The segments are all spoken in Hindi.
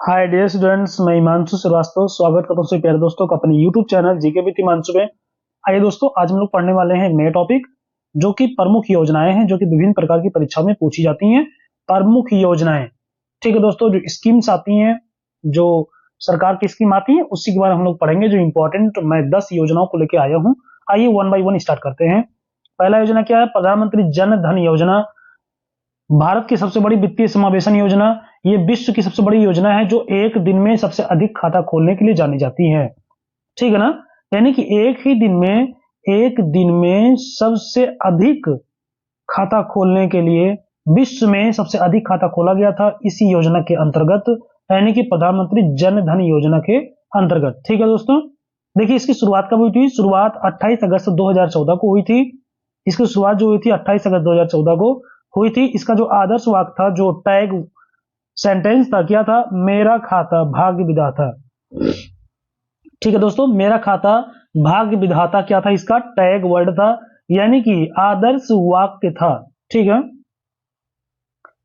हाय डियर स्टूडेंट्स, मैं हिमांशु श्रीवास्तव स्वागत करता हूं सभी प्यारे दोस्तों का अपने YouTube channel GK with Himanshu में। आइए दोस्तों, आज हम लोग पढ़ने वाले हैं एक नए टॉपिक जो कि प्रमुख योजनाएं हैं जो कि विभिन्न प्रकार की परीक्षाओं में पूछी जाती हैं। प्रमुख योजनाएं, ठीक है दोस्तों, जो स्कीम्स आती हैं, जो सरकार की स्कीम आती है, उसी के बारे में हम लोग पढ़ेंगे। जो इंपॉर्टेंट मैं 10 योजनाओं को लेकर आया हूँ। आइए वन बाई वन स्टार्ट करते हैं। पहला योजना क्या है? प्रधानमंत्री जन धन योजना। भारत की सबसे बड़ी वित्तीय समावेशन योजना। ये विश्व की सबसे बड़ी योजना है जो एक दिन में सबसे अधिक खाता खोलने के लिए जानी जाती है, ठीक है ना। यानी कि एक दिन में सबसे अधिक खाता खोलने के लिए विश्व में सबसे अधिक खाता खोला गया था इसी योजना के अंतर्गत, यानी कि प्रधानमंत्री जन धन योजना के अंतर्गत, ठीक है दोस्तों। देखिए, इसकी शुरुआत कब हुई थी? शुरुआत 28 अगस्त 2014 को हुई थी। इसकी शुरुआत जो हुई थी 28 अगस्त 2014 को हुई थी। इसका जो आदर्श वाक्य था, जो टैग सेंटेंस था, क्या था? मेरा खाता भाग्य विधाता। ठीक है दोस्तों, मेरा खाता भाग्य विधाता क्या था? इसका टैग वर्ड था, यानी कि आदर्श वाक्य था, ठीक है।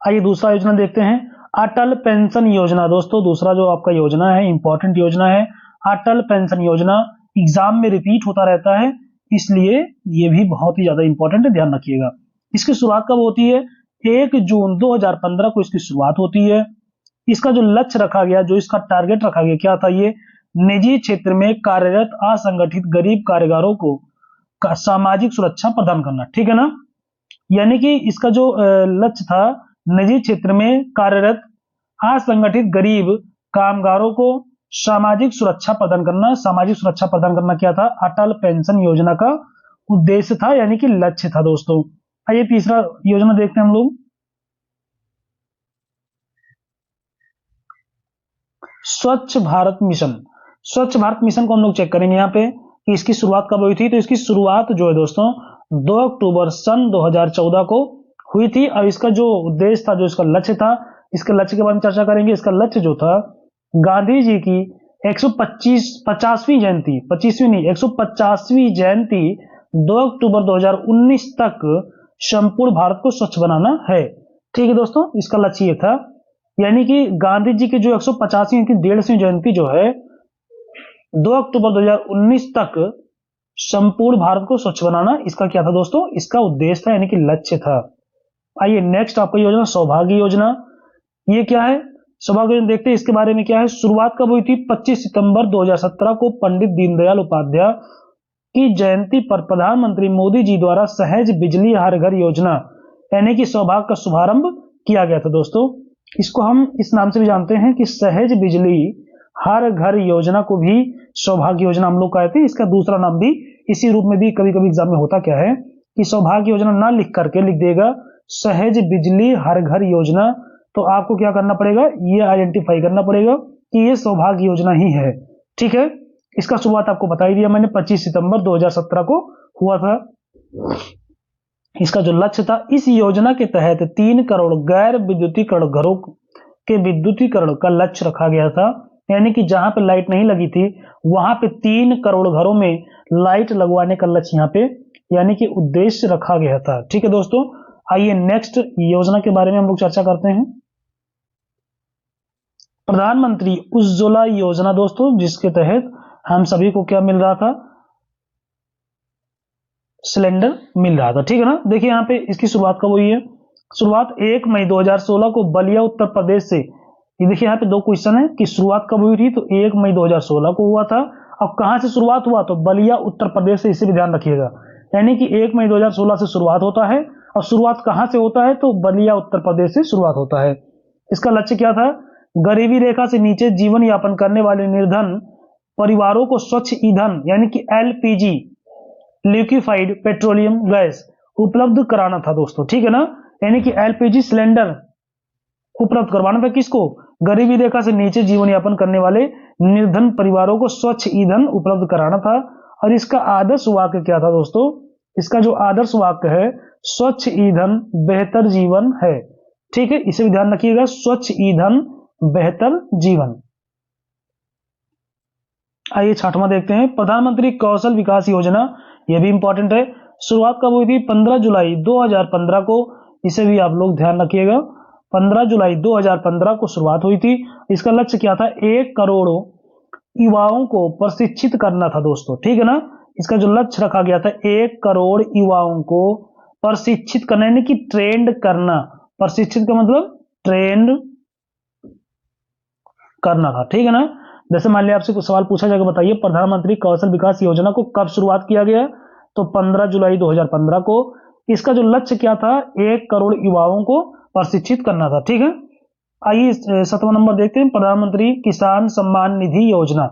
आइए दूसरा योजना देखते हैं, अटल पेंशन योजना। दोस्तों, दूसरा जो आपका योजना है, इंपॉर्टेंट योजना है, अटल पेंशन योजना। एग्जाम में रिपीट होता रहता है, इसलिए ये भी बहुत ही ज्यादा इंपॉर्टेंट है, ध्यान रखिएगा। इसकी शुरुआत कब होती है? 1 जून 2015 को इसकी शुरुआत होती है। इसका जो लक्ष्य रखा गया, जो इसका टारगेट रखा गया, क्या था? ये निजी क्षेत्र में कार्यरत असंगठित गरीब कारीगरों को सामाजिक सुरक्षा प्रदान करना, ठीक है ना। यानी कि इसका जो लक्ष्य था, निजी क्षेत्र में कार्यरत असंगठित गरीब कामगारों को सामाजिक सुरक्षा प्रदान करना। सामाजिक सुरक्षा प्रदान करना क्या था? अटल पेंशन योजना का उद्देश्य था, यानी कि लक्ष्य था दोस्तों। आइए तीसरा योजना देखते हैं हम लोग, स्वच्छ भारत मिशन। स्वच्छ भारत मिशन को हम लोग चेक करेंगे यहाँ पे कि इसकी शुरुआत कब हुई थी। तो इसकी शुरुआत जो है दोस्तों 2 अक्टूबर सन 2014 को हुई थी। और इसका जो उद्देश्य था, जो इसका लक्ष्य था, इसके लक्ष्य के बारे में चर्चा करेंगे। इसका लक्ष्य जो था, गांधी जी की 150वीं जयंती, 25वीं नहीं, 150वीं जयंती 2 अक्टूबर 2019 तक संपूर्ण भारत को स्वच्छ बनाना है, ठीक है दोस्तों। इसका लक्ष्य ये था, यानी कि गांधी जी की जो 150वीं की 150वीं जयंती जो है 2 अक्टूबर 2019 तक संपूर्ण भारत को स्वच्छ बनाना, इसका क्या था दोस्तों? इसका उद्देश्य था, यानी कि लक्ष्य था। आइए नेक्स्ट आपका योजना, सौभाग्य योजना। ये क्या है? सौभाग्य योजना देखते हैं इसके बारे में क्या है। शुरुआत कब हुई थी? 25 सितंबर 2017 को पंडित दीनदयाल उपाध्याय की जयंती पर प्रधानमंत्री मोदी जी द्वारा सहज बिजली हर घर योजना, यानी कि सौभाग्य का शुभारंभ किया गया था दोस्तों। इसको हम इस नाम से भी जानते हैं कि सहज बिजली हर घर योजना को भी सौभाग्य योजना हम लोग कहते हैं। इसका दूसरा नाम भी इसी रूप में भी कभी कभी एग्जाम में होता क्या है कि सौभाग्य योजना ना लिख करके लिख देगा सहज बिजली हर घर योजना। तो आपको क्या करना पड़ेगा? ये आइडेंटिफाई करना पड़ेगा कि ये सौभाग्य योजना ही है, ठीक है। इसका शुरुआत आपको बता ही दिया मैंने, 25 सितंबर 2017 को हुआ था। इसका जो लक्ष्य था, इस योजना के तहत 3 करोड़ गैर विद्युतीकरण घरों के विद्युतीकरण का लक्ष्य रखा गया था। यानी कि जहां पे लाइट नहीं लगी थी वहां पे 3 करोड़ घरों में लाइट लगवाने का लक्ष्य यहाँ पे, यानी कि उद्देश्य रखा गया था, ठीक है दोस्तों। आइए नेक्स्ट योजना के बारे में हम लोग चर्चा करते हैं, प्रधानमंत्री उज्ज्वला योजना दोस्तों, जिसके तहत हम सभी को क्या मिल रहा था? सिलेंडर मिल रहा था, ठीक है ना। देखिए यहाँ पे इसकी शुरुआत कब हुई है? शुरुआत 1 मई 2016 को बलिया उत्तर प्रदेश से। ये देखिए यहाँ पे 2 क्वेश्चन है कि शुरुआत कब हुई थी। तो 1 मई 2016 को हुआ था। अब कहां से शुरुआत हुआ? तो बलिया उत्तर प्रदेश से, इसे भी ध्यान रखिएगा। यानी कि 1 मई 2016 से शुरुआत होता है, और शुरुआत कहां से होता है? तो बलिया उत्तर प्रदेश से शुरुआत होता है। इसका लक्ष्य क्या था? गरीबी रेखा से नीचे जीवन यापन करने वाले निर्धन परिवारों को स्वच्छ ईंधन, यानी कि एलपीजी, लिक्विफाइड पेट्रोलियम गैस उपलब्ध कराना था दोस्तों, ठीक है ना। यानी कि एलपीजी सिलेंडर उपलब्ध करवाना था किसको? गरीबी रेखा से नीचे जीवन यापन करने वाले निर्धन परिवारों को स्वच्छ ईंधन उपलब्ध कराना था। और इसका आदर्श वाक्य क्या था दोस्तों? इसका जो आदर्श वाक्य है, स्वच्छ ईंधन बेहतर जीवन है, ठीक है। इसे भी ध्यान रखिएगा, स्वच्छ ईंधन बेहतर जीवन। आइए छठवां देखते हैं, प्रधानमंत्री कौशल विकास योजना। यह भी इंपॉर्टेंट है। शुरुआत कब हुई थी? 15 जुलाई 2015 को। इसे भी आप लोग ध्यान रखिएगा। 15 जुलाई 2015 को शुरुआत हुई थी। इसका लक्ष्य क्या था? 1 करोड़ युवाओं को प्रशिक्षित करना था दोस्तों, ठीक है ना। इसका जो लक्ष्य रखा गया था 1 करोड़ युवाओं को प्रशिक्षित करना, यानी कि ट्रेंड करना। प्रशिक्षित का मतलब ट्रेंड करना था, ठीक है ना। जैसे मान लिया आपसे कुछ सवाल पूछा जाएगा, बताइए प्रधानमंत्री कौशल विकास योजना को कब शुरुआत किया गया? तो 15 जुलाई 2015 को। इसका जो लक्ष्य क्या था? 1 करोड़ युवाओं को प्रशिक्षित करना था, ठीक है। आइए 7वां नंबर देखते हैं, प्रधानमंत्री किसान सम्मान निधि योजना।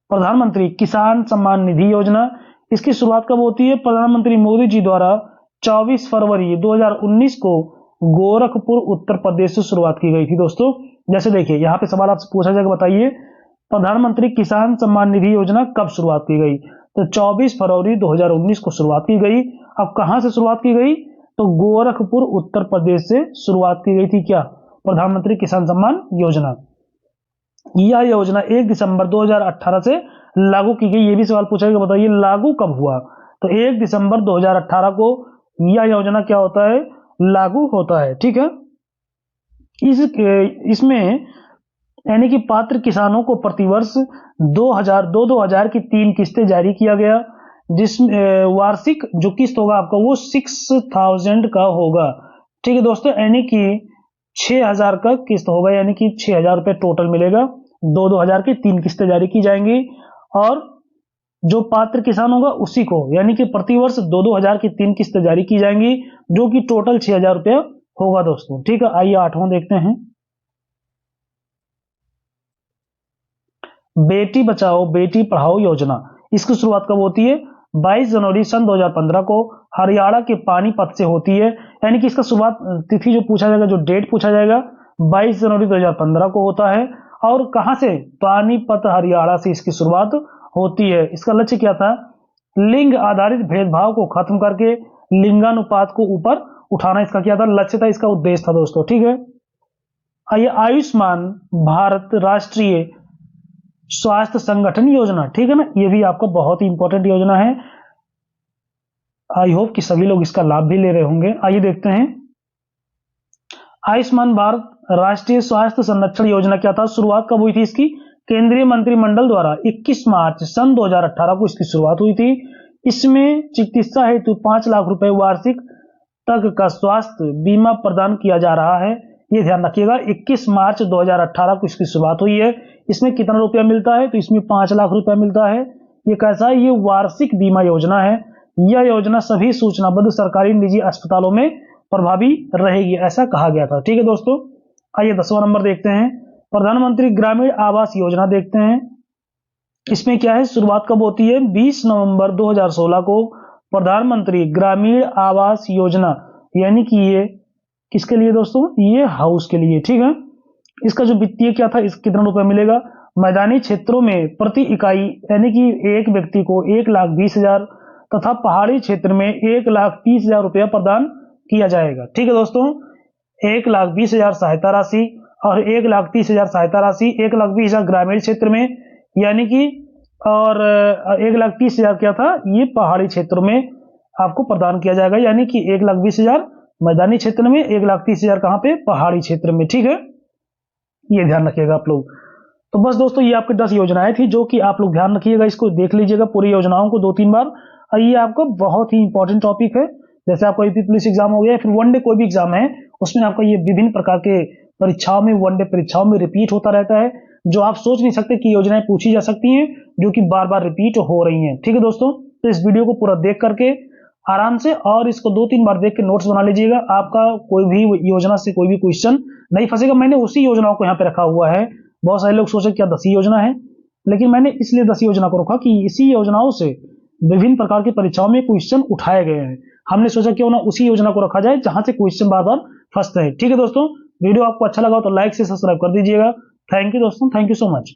प्रधानमंत्री किसान सम्मान निधि योजना, इसकी शुरुआत कब होती है? प्रधानमंत्री मोदी जी द्वारा 24 फरवरी 2019 को गोरखपुर उत्तर प्रदेश से शुरुआत की गई थी दोस्तों। जैसे देखिए यहाँ पे सवाल आपसे पूछा जाएगा, बताइए प्रधानमंत्री किसान सम्मान निधि योजना कब शुरुआत की गई? तो 24 फरवरी 2019 को शुरुआत की गई। अब कहां से शुरुआत की गई? तो गोरखपुर उत्तर प्रदेश से शुरुआत की गई थी। क्या? प्रधानमंत्री किसान सम्मान योजना। यह योजना 1 दिसंबर 2018 से लागू की गई। ये भी सवाल पूछा गया, बताइए लागू कब हुआ? तो 1 दिसंबर 2018 को यह योजना क्या होता है? लागू होता है, ठीक है। इसमें यानी कि पात्र किसानों को प्रतिवर्ष 2000 की 3 किस्तें जारी किया गया, जिसमें वार्षिक जो किस्त होगा आपका वो 6000 का होगा, ठीक है दोस्तों। यानी कि 6000 का किस्त होगा, यानी कि 6000 रुपए टोटल मिलेगा। 2000 की 3 किस्तें जारी की जाएंगी और जो पात्र किसान होगा उसी को यानी कि प्रतिवर्ष 2000 की 3 किस्तें जारी की जाएंगी, जो कि टोटल 6000 रुपया होगा दोस्तों, ठीक है। आइए 8वां देखते हैं, बेटी बचाओ बेटी पढ़ाओ योजना। इसकी शुरुआत कब होती है? 22 जनवरी सन 2015 को हरियाणा के पानीपत से होती है। यानी कि इसका शुरुआत तिथि जो पूछा जाएगा, जो डेट पूछा जाएगा, 22 जनवरी 2015 को होता है। और कहां से? पानीपत हरियाणा से इसकी शुरुआत होती है। इसका लक्ष्य क्या था? लिंग आधारित भेदभाव को खत्म करके लिंगानुपात को ऊपर उठाना इसका क्या था? लक्ष्य था, इसका उद्देश्य था दोस्तों, ठीक है। आइए आयुष्मान भारत राष्ट्रीय स्वास्थ्य संगठन योजना, ठीक है ना, ये भी आपका बहुत ही इंपॉर्टेंट योजना है। आई होप कि सभी लोग इसका लाभ भी ले रहे होंगे। आइए देखते हैं, आयुष्मान भारत राष्ट्रीय स्वास्थ्य संरक्षण योजना क्या था? शुरुआत कब हुई थी इसकी? केंद्रीय मंत्रिमंडल द्वारा 21 मार्च सन 2018 को इसकी शुरुआत हुई थी। इसमें चिकित्सा हेतु 5 लाख रुपए वार्षिक तक का स्वास्थ्य बीमा प्रदान किया जा रहा है। ये ध्यान रखिएगा, 21 मार्च 2018 को इसकी शुरुआत हुई है। इसमें कितना रुपया मिलता है? तो इसमें 5 लाख रुपया मिलता है। ये कैसा है? ये वार्षिक बीमा योजना है। यह योजना सभी सूचनाबद्ध सरकारी निजी अस्पतालों में प्रभावी रहेगी, ऐसा कहा गया था, ठीक है दोस्तों। आइए 10वां नंबर देखते हैं, प्रधानमंत्री ग्रामीण आवास योजना देखते हैं। इसमें क्या है? शुरुआत कब होती है? 20 नवंबर 2016 को प्रधानमंत्री ग्रामीण आवास योजना, यानी कि ये किसके लिए दोस्तों? ये हाउस के लिए, ठीक है। इसका जो वित्तीय क्या था? इस कितना रुपया मिलेगा? मैदानी क्षेत्रों में प्रति इकाई यानी कि एक व्यक्ति को 1,20,000 तथा पहाड़ी क्षेत्र में 1,30,000 रुपया प्रदान किया जाएगा, ठीक है दोस्तों। 1,20,000 सहायता राशि और 1,30,000 सहायता राशि, 1,20,000 ग्रामीण क्षेत्र में यानी कि, और 1,30,000 क्या था? ये पहाड़ी क्षेत्रों में आपको प्रदान किया जाएगा, यानी कि 1,20,000 मैदानी क्षेत्र में, 1,30,000 कहां पे? पहाड़ी क्षेत्र में, ठीक है। ये ध्यान रखिएगा आप लोग। तो बस दोस्तों ये आपकी 10 योजनाएं थी जो कि आप लोग ध्यान रखिएगा, इसको देख लीजिएगा पूरी योजनाओं को 2-3 बार। और ये आपका बहुत ही इंपॉर्टेंट टॉपिक है। जैसे आपका यूपी पुलिस एग्जाम हो गया, फिर वनडे कोई भी एग्जाम है, उसमें आपका ये विभिन्न प्रकार के परीक्षाओं में, वनडे परीक्षाओं में रिपीट होता रहता है, जो आप सोच नहीं सकते कि योजनाएं पूछी जा सकती हैं, जो कि बार बार रिपीट हो रही हैं, ठीक है दोस्तों। तो इस वीडियो को पूरा देख करके आराम से और इसको 2-3 बार देख के नोट्स बना लीजिएगा। आपका कोई भी योजना से कोई भी क्वेश्चन नहीं फंसेगा। मैंने उसी योजनाओं को यहाँ पे रखा हुआ है। बहुत सारे लोग सोचे क्या 10 ही योजना है, लेकिन मैंने इसलिए 10 योजना को रखा कि इसी योजनाओं से विभिन्न प्रकार की परीक्षाओं में क्वेश्चन उठाए गए हैं। हमने सोचा क्यों ना उसी योजना को रखा जाए जहां से क्वेश्चन बार बार फंसते हैं, ठीक है दोस्तों। वीडियो आपको अच्छा लगा तो लाइक से सब्सक्राइब कर दीजिएगा। थैंक यू दोस्तों, थैंक यू सो मच।